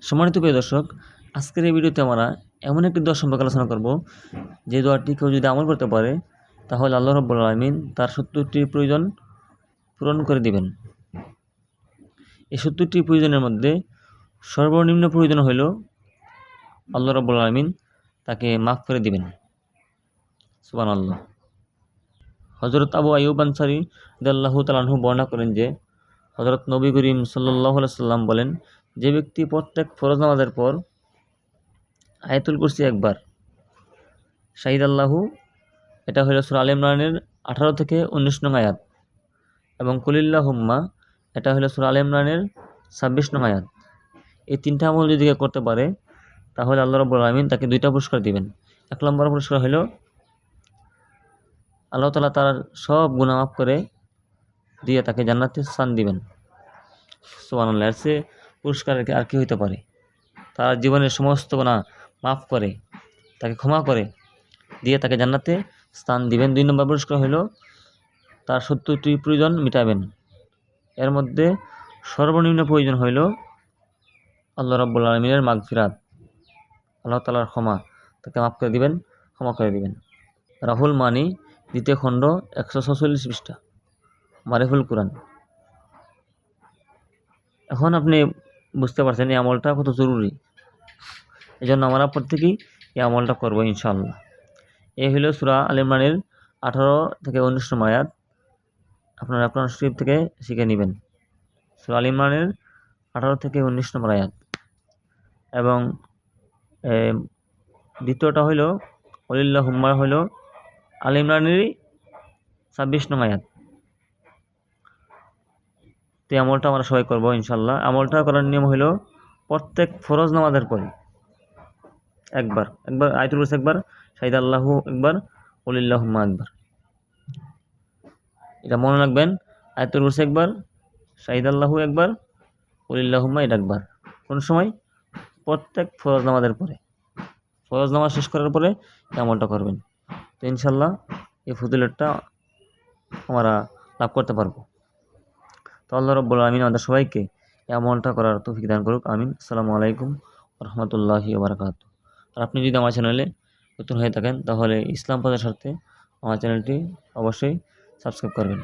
সম্মানিত প্রিয় দর্শক, আজকের এই ভিডিওতে আমরা এমন একটি দোয়া সম্পর্কে আলোচনা করব যে দোয়াটি কেউ যদি আমল করতে পারে তাহলে আল্লাহ রাব্বুল আলামিন তার 70টি প্রয়োজন পূরণ করে দিবেন। এই 70টি প্রয়োজনের মধ্যে সর্বনিম্ন প্রয়োজন হইল আল্লাহ রাব্বুল আলামিন তাকে মাফ করে দিবেন। সুবহানাল্লাহ। হযরত আবু আইয়ুব আনসারী রাদিয়াল্লাহু তাআলা আনহু বর্ণনা করেন যে হযরত নবী করিম সাল্লাল্লাহু আলাইহি সাল্লাম বলেন, যে ব্যক্তি প্রত্যেক ফরজ নামাজের পর আয়াতুল কুরসি একবার, শাহিদ আল্লাহু, এটা হলো সূরা আলে ইমরানের 18 থেকে 19 নং আয়াত, এবং কুলিল্লাহুম্মা, এটা হলো সূরা আলে ইমরানের 26 নং আয়াত, এই তিনটা আমল যদি করতে পারে তাহলে আল্লাহ রাব্বুল আলামিন তাকে দুইটা পুরস্কার দিবেন। 1 নম্বর পুরস্কার হলো আল্লাহ তাআলা তার সব গুনাহ মাফ করে দিয়ে তাকে জান্নাতে স্থান দিবেন। সুবহানাল্লাহ। এর চেয়ে পুরস্কার আর কি হইতে পারে? তার জীবনের সমস্ত গুনাহ মাফ করে, তাকে ক্ষমা করে দিয়ে তাকে জান্নাতে স্থান দিবেন। 2 নম্বর পুরস্কার হলো তার 70টি প্রয়োজন মিটাবেন। এর মধ্যে সর্বনিম্ন প্রয়োজন হইল আল্লাহ রাব্বুল আলামিনের মাগফিরাত, আল্লাহ তাআলার ক্ষমা, তাকে মাফ করে দিবেন, ক্ষমা করে দিবেন। রাহুল মানি, 2য় খণ্ড, 146 পৃষ্ঠা, মারিফুল কুরআন। এখন আপনি বুঝতে পারছেন এই আমলটা কত জরুরি। এই জন্য আমরা প্রত্যেকেই এই আমলটা করবো ইনশাআল্লাহ। এই হলো সূরা আলে ইমরানের 18 থেকে 19 নম্বর আয়াত। আপনারা আপনার শরীফ থেকে শিখে নেবেন। সূরা আলে ইমরানের 18 থেকে 19 নম্বর আয়াত। এবং দ্বিতীয়টা হইল কুলিল্লাহুম্মা, হইল আলে ইমরানেরই 26 নং আয়াত। তো এই আমলটা আমরা সবাই করবো ইনশাআল্লাহ। আমলটা করার নিয়ম হইল প্রত্যেক ফরজ নামাজের পরে একবার আয়াতুল কুরসি একবার, শাহিদ আল্লাহু একবার, কুলিল্লাহুম্মা একবার। এটা মনে রাখবেন, আয়াতুল কুরসি একবার, শাহিদ আল্লাহু একবার, কুলিল্লাহুম্মা এটা একবার। কোন সময়? প্রত্যেক ফরজ নামাজের পরে। ফরজ নামাজ শেষ করার পরে এই আমলটা করবেন। তো ইনশাআল্লাহ এই ফজিলতটা আমরা লাভ করতে পারবো। তো আল্লাহ রাব্বুল আলামিন আমাদের সবাইকে এই আমলটা করার তৌফিক দান করুক। আমিন। আসসালামু আলাইকুম ওয়া রাহমাতুল্লাহি ওয়া বারাকাতুহু। আর আপনি যদি আমার চ্যানেলে নতুন হয়ে থাকেন তাহলে ইসলাম প্রচার স্বার্থে আমার চ্যানেলটি অবশ্যই সাবস্ক্রাইব করবেন।